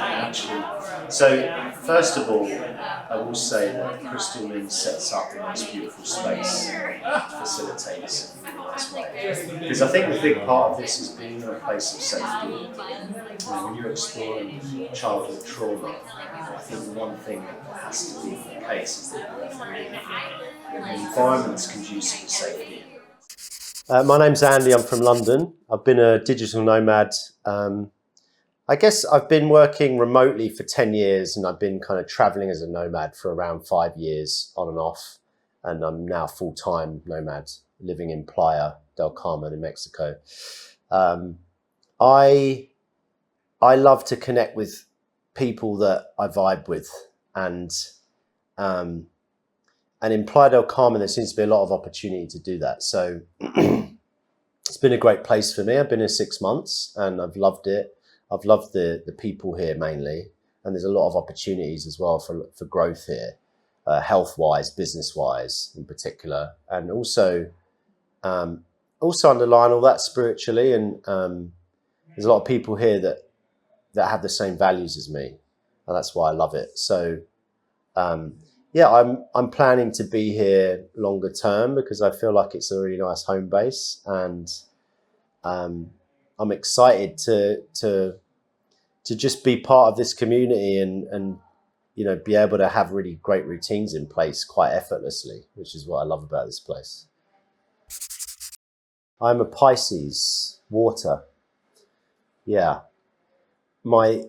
Actually. So, first of all, I will say that Crystal Lynn sets up the most beautiful space to facilitate this in a really nice way. Because I think the big part of this is being in a place of safety. When you're exploring childhood trauma, I think the one thing that has to be the case is that the environment's conducive to safety. My name's Andy, I'm from London. I've been a digital nomad. I guess I've been working remotely for 10 years and I've been kind of traveling as a nomad for around 5 years on and off. And I'm now full-time nomad living in Playa del Carmen in Mexico. I love to connect with people that I vibe with, and in Playa del Carmen, there seems to be a lot of opportunity to do that. So it's been a great place for me. I've been here 6 months and I've loved it. I've loved the people here mainly. And there's a lot of opportunities as well for growth here, health-wise, business-wise in particular. And also underline all that spiritually. And there's a lot of people here that have the same values as me. And that's why I love it. So I'm planning to be here longer term because I feel like it's a really nice home base, and I'm excited to just be part of this community and be able to have really great routines in place quite effortlessly, which is what I love about this place. I'm a Pisces, water. Yeah. My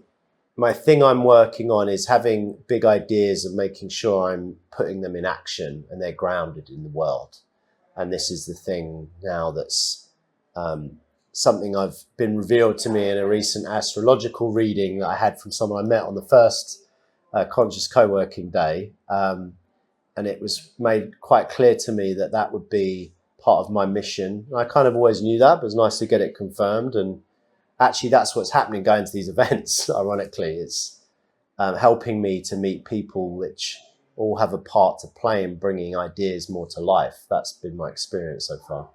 thing I'm working on is having big ideas and making sure I'm putting them in action and they're grounded in the world. And this is the thing now that's something I've been revealed to me in a recent astrological reading that I had from someone I met on the first conscious co-working day. And it was made quite clear to me that would be part of my mission. I kind of always knew that, but it was nice to get it confirmed. And actually, that's what's happening going to these events, ironically. It's helping me to meet people which all have a part to play in bringing ideas more to life. That's been my experience so far.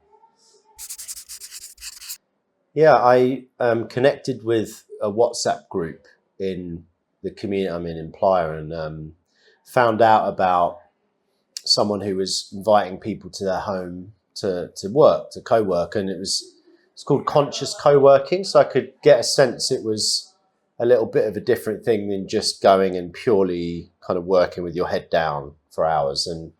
Yeah, I connected with a WhatsApp group in the community I'm in Playa, and found out about someone who was inviting people to their home to work, to co-work, and it's called conscious co-working. So I could get a sense it was a little bit of a different thing than just going and purely kind of working with your head down for hours. And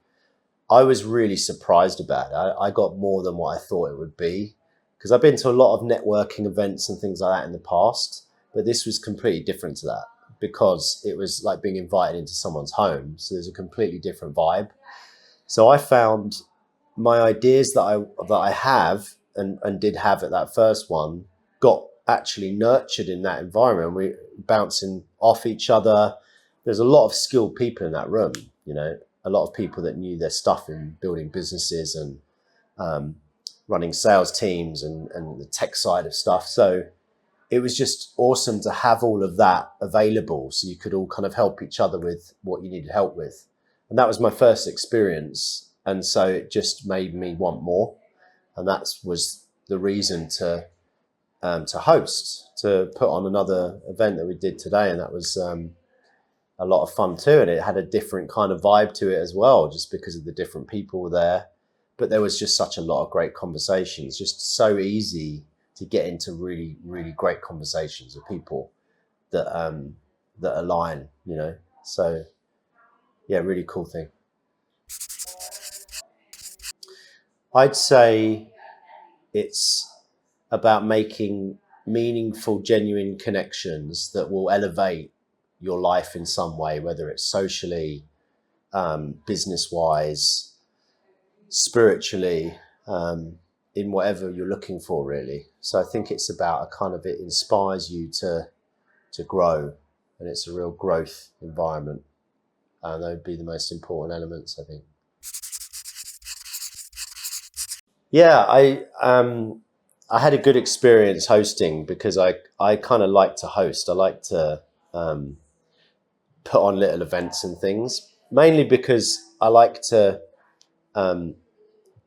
I was really surprised about it. I got more than what I thought it would be, because I've been to a lot of networking events and things like that in the past, but this was completely different to that because it was like being invited into someone's home. So there's a completely different vibe. So I found my ideas that I have and did have at that first one got actually nurtured in that environment. We bouncing off each other. There's a lot of skilled people in that room, a lot of people that knew their stuff in building businesses and running sales teams and the tech side of stuff. So it was just awesome to have all of that available so you could all kind of help each other with what you needed help with. And that was my first experience. And so it just made me want more. And that was the reason to host, to put on another event that we did today. And that was a lot of fun too. And it had a different kind of vibe to it as well, just because of the different people there. But there was just such a lot of great conversations, just so easy to get into really, really great conversations with people that align, So yeah, really cool thing. I'd say it's about making meaningful, genuine connections that will elevate your life in some way, whether it's socially, business-wise, spiritually, in whatever you're looking for, really. So I think it's about it inspires you to grow, and it's a real growth environment. And those would be the most important elements, I think. Yeah, I had a good experience hosting because I kind of like to host. I like to put on little events and things, mainly because I like to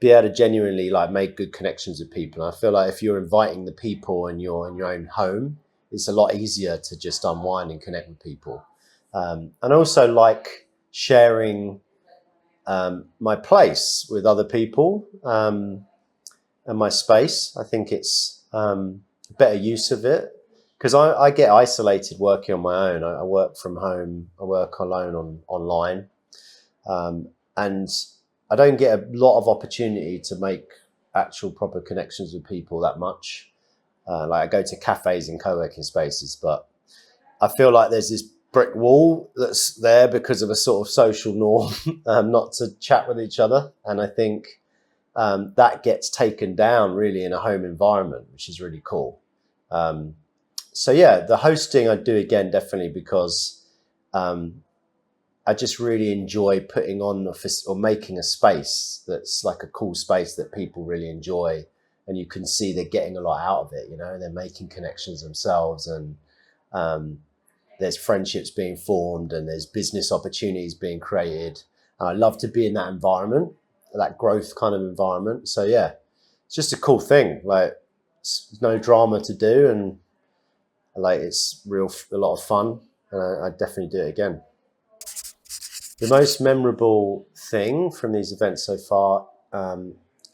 be able to genuinely make good connections with people. And I feel like if you're inviting the people and you're in your own home, it's a lot easier to just unwind and connect with people. And I also like sharing my place with other people, and my space. I think it's better use of it, because I get isolated working on my own. I work from home. I work alone online, and I don't get a lot of opportunity to make actual proper connections with people that much. Like I go to cafes and co-working spaces, but I feel like there's this brick wall that's there because of a sort of social norm, not to chat with each other. And I think that gets taken down really in a home environment, which is really cool. So yeah, the hosting I do again, definitely, because I just really enjoy putting on or making a space that's like a cool space that people really enjoy. And you can see they're getting a lot out of it, they're making connections themselves, and there's friendships being formed, and there's business opportunities being created. And I love to be in that environment, that growth kind of environment. So yeah, it's just a cool thing. Like, there's no drama to do, and like it's a lot of fun, and I definitely do it again. The most memorable thing from these events so far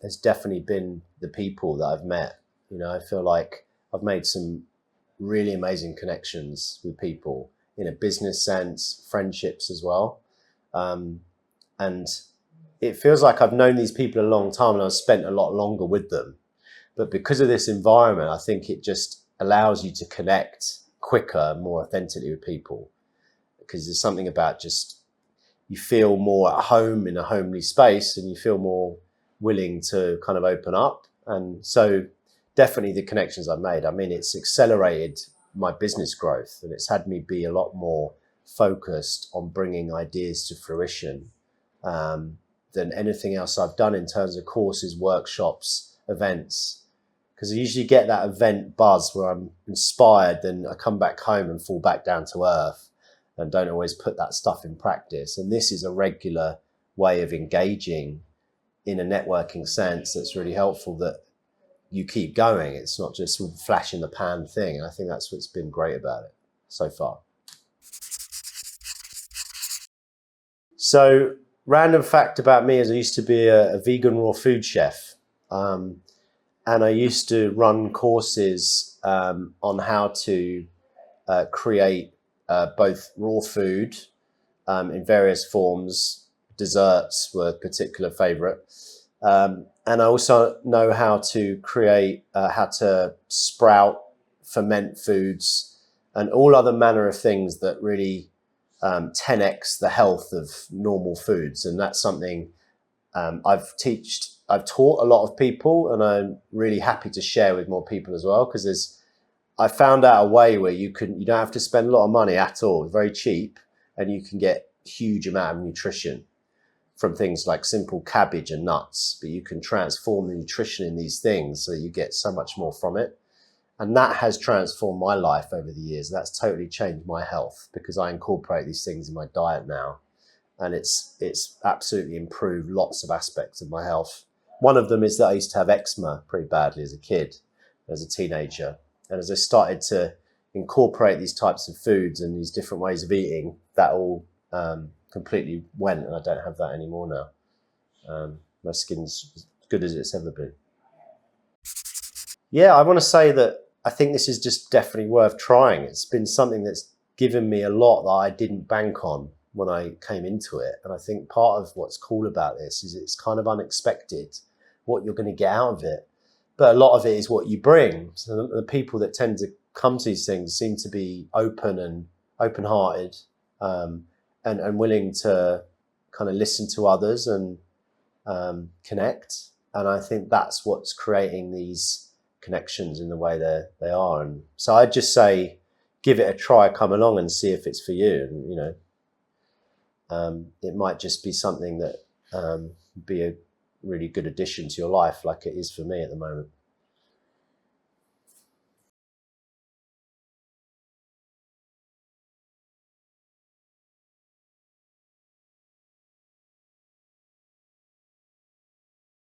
has definitely been the people that I've met. I feel like I've made some really amazing connections with people in a business sense, friendships as well. And it feels like I've known these people a long time and I've spent a lot longer with them. But because of this environment, I think it just allows you to connect quicker, more authentically with people, because there's something about just, you feel more at home in a homely space, and you feel more willing to kind of open up. And so definitely the connections I've made, I mean, it's accelerated my business growth, and it's had me be a lot more focused on bringing ideas to fruition than anything else I've done in terms of courses, workshops, events. Because I usually get that event buzz where I'm inspired, then I come back home and fall back down to earth and don't always put that stuff in practice. And this is a regular way of engaging in a networking sense that's really helpful, that you keep going. It's not just a flash in the pan thing. And I think that's what's been great about it so far. So, random fact about me is I used to be a vegan raw food chef. And I used to run courses on how to create both raw food in various forms. Desserts were a particular favorite. And I also know how to create, how to sprout, ferment foods, and all other manner of things that really 10x the health of normal foods. And that's something I've taught a lot of people, and I'm really happy to share with more people as well, because I found out a way where you don't have to spend a lot of money at all, very cheap, and you can get huge amount of nutrition from things like simple cabbage and nuts, but you can transform the nutrition in these things so that you get so much more from it. And that has transformed my life over the years. That's totally changed my health, because I incorporate these things in my diet now. And it's absolutely improved lots of aspects of my health. One of them is that I used to have eczema pretty badly as a kid, as a teenager. And as I started to incorporate these types of foods and these different ways of eating, that all completely went, and I don't have that anymore now. My skin's as good as it's ever been. Yeah, I want to say that I think this is just definitely worth trying. It's been something that's given me a lot that I didn't bank on when I came into it. And I think part of what's cool about this is it's kind of unexpected what you're going to get out of it. But a lot of it is what you bring. So the people that tend to come to these things seem to be open and open-hearted, and willing to kind of listen to others and connect. And I think that's what's creating these connections in the way they are. And so I'd just say, give it a try, come along and see if it's for you. And, it might just be something that be a really good addition to your life, like it is for me at the moment.